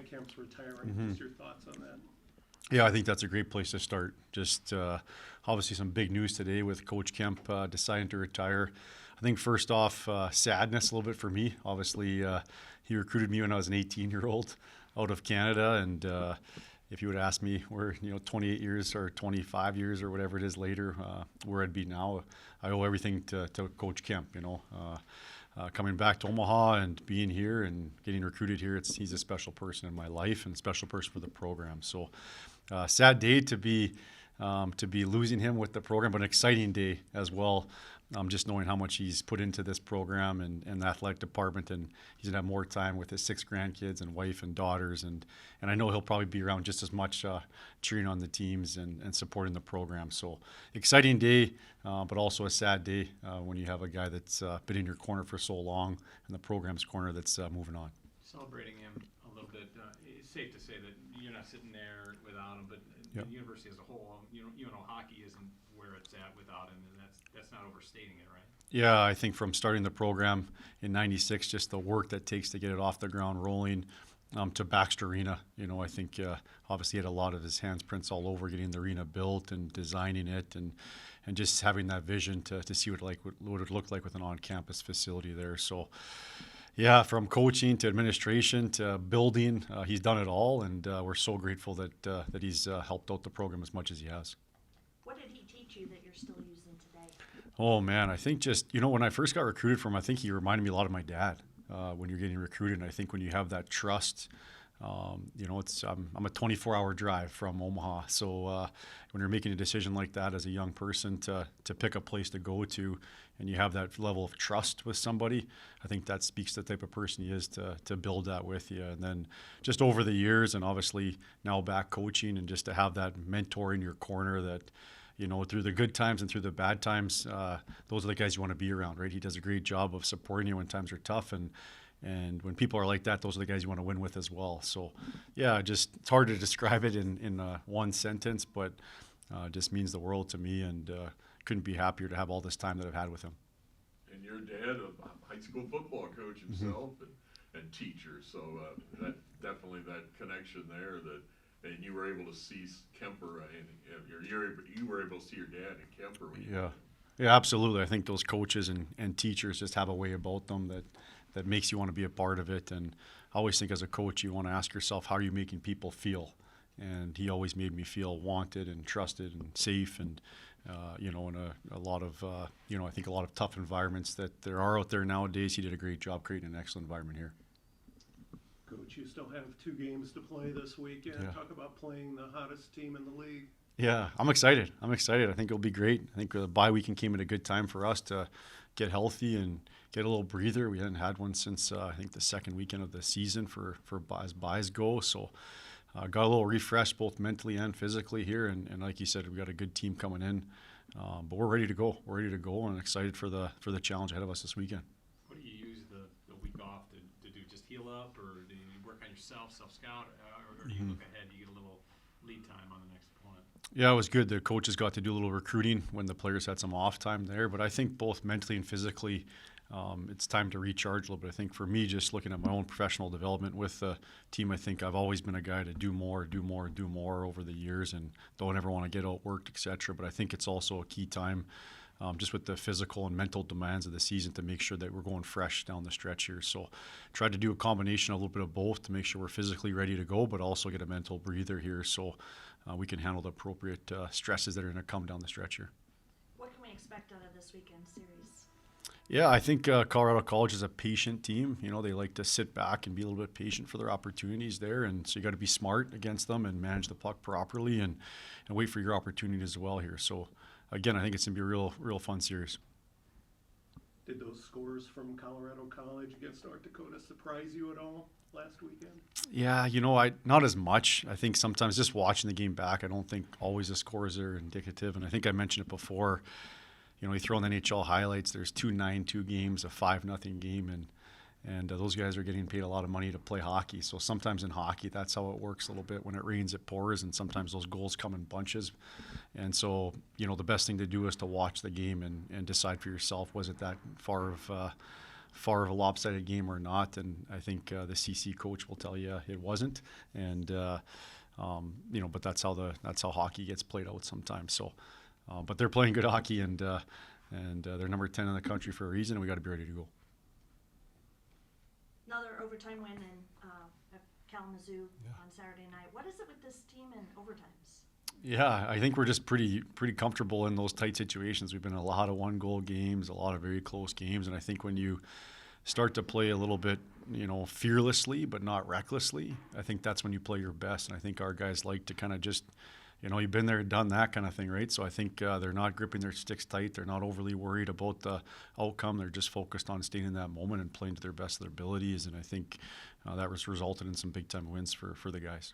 Mike Kemp's retiring. Just your thoughts on that? Yeah, I think that's a great place to start. Just obviously some big news today with Coach Kemp deciding to retire. I think first off, sadness a little bit for me. Obviously, he recruited me when I was an 18-year-old out of Canada, and if you would ask me where 28 years or 25 years or whatever it is later, where I'd be now, I owe everything to Coach Kemp. Coming back to Omaha and being here and getting recruited here, he's a special person in my life and a special person for the program. So, sad day to be losing him with the program, but an exciting day as well. Just knowing how much he's put into this program and the athletic department, and he's gonna have more time with his 6 grandkids and wife and daughters, and I know he'll probably be around just as much cheering on the teams and supporting the program. So exciting day, but also a sad day when you have a guy that's been in your corner for so long and the program's corner that's moving on. Celebrating him a little bit, it's safe to say that you're not sitting there without him, but Yep. the university as a whole, hockey isn't where it's at without him, and that's not overstating it, right? Yeah, I think from starting the program in '96, just the work that takes to get it off the ground rolling to Baxter Arena. I think obviously he had a lot of his handprints all over getting the arena built and designing it and just having that vision to see what it looked like with an on-campus facility there. So, yeah, from coaching to administration to building, he's done it all, and we're so grateful that he's helped out the program as much as he has. What did he teach you that you're still using today? Oh, man, I think just, when I first got recruited from him, I think he reminded me a lot of my dad when you're getting recruited. And I think when you have that trust, I'm a 24-hour drive from Omaha. So when you're making a decision like that as a young person to pick a place to go to, and you have that level of trust with somebody, I think that speaks to the type of person he is to build that with you. And then just over the years, and obviously now back coaching, and just to have that mentor in your corner that, through the good times and through the bad times, those are the guys you want to be around, right? He does a great job of supporting you when times are tough, and when people are like that, those are the guys you want to win with as well. So, yeah, it's hard to describe it in one sentence, but just means the world to me, and couldn't be happier to have all this time that I've had with him. And your dad, a high school football coach himself and teacher, so that definitely that connection there and you were able to see Kemper, and you were able to see your dad and Kemper. Yeah, absolutely. I think those coaches and teachers just have a way about them that makes you want to be a part of it. And I always think as a coach, you want to ask yourself, how are you making people feel? And he always made me feel wanted and trusted and safe, and in a lot of I think a lot of tough environments that there are out there nowadays. He did a great job creating an excellent environment here. Coach, you still have 2 games to play this weekend. Yeah. Talk about playing the hottest team in the league. Yeah, I'm excited. I think it'll be great. I think the bye weekend came at a good time for us to get healthy and get a little breather. We hadn't had one since I think the second weekend of the season for as buys go. So got a little refreshed both mentally and physically here. And like you said, we've got a good team coming in. But we're ready to go. We're ready to go and excited for the challenge ahead of us this weekend. What do you use the week off to do? Just heal up, or do you work on yourself, self-scout, or do you look ahead? Do you get a little lead time on the next opponent? Yeah, it was good. The coaches got to do a little recruiting when the players had some off time there. But I think both mentally and physically, it's time to recharge a little bit. I think for me, just looking at my own professional development with the team, I think I've always been a guy to do more over the years, and don't ever want to get outworked, etc. But I think it's also a key time, just with the physical and mental demands of the season, to make sure that we're going fresh down the stretch here. So tried to do a combination, a little bit of both, to make sure we're physically ready to go, but also get a mental breather here so we can handle the appropriate stresses that are going to come down the stretch here. What can we expect out of this weekend series? Yeah, I think Colorado College is a patient team. They like to sit back and be a little bit patient for their opportunities there, and so you got to be smart against them and manage the puck properly and wait for your opportunity as well here. So again, I think it's going to be a real fun series. Did those scores from Colorado College against North Dakota surprise you at all last weekend? Yeah, not as much. I think sometimes just watching the game back, I don't think always the scores are indicative. And I think I mentioned it before. You throw in the NHL highlights, there's 2 9-2 games, a 5-0 game, and those guys are getting paid a lot of money to play hockey. So sometimes in hockey, that's how it works a little bit. When it rains, it pours, and sometimes those goals come in bunches. And so, the best thing to do is to watch the game and decide for yourself, was it that far far of a lopsided game or not. And I think the CC coach will tell you it wasn't. And but that's how hockey gets played out sometimes. So, but they're playing good hockey, and they're number 10 in the country for a reason, and we got to be ready to go. Another overtime win in at Kalamazoo on Saturday night. What is it with this team in overtimes? Yeah, I think we're just pretty comfortable in those tight situations. We've been in a lot of one-goal games, a lot of very close games, and I think when you start to play a little bit, fearlessly but not recklessly, I think that's when you play your best. And I think our guys like to kind of just, you've been there, done that kind of thing, right? So I think they're not gripping their sticks tight. They're not overly worried about the outcome. They're just focused on staying in that moment and playing to their best of their abilities. And I think that was resulted in some big-time wins for the guys.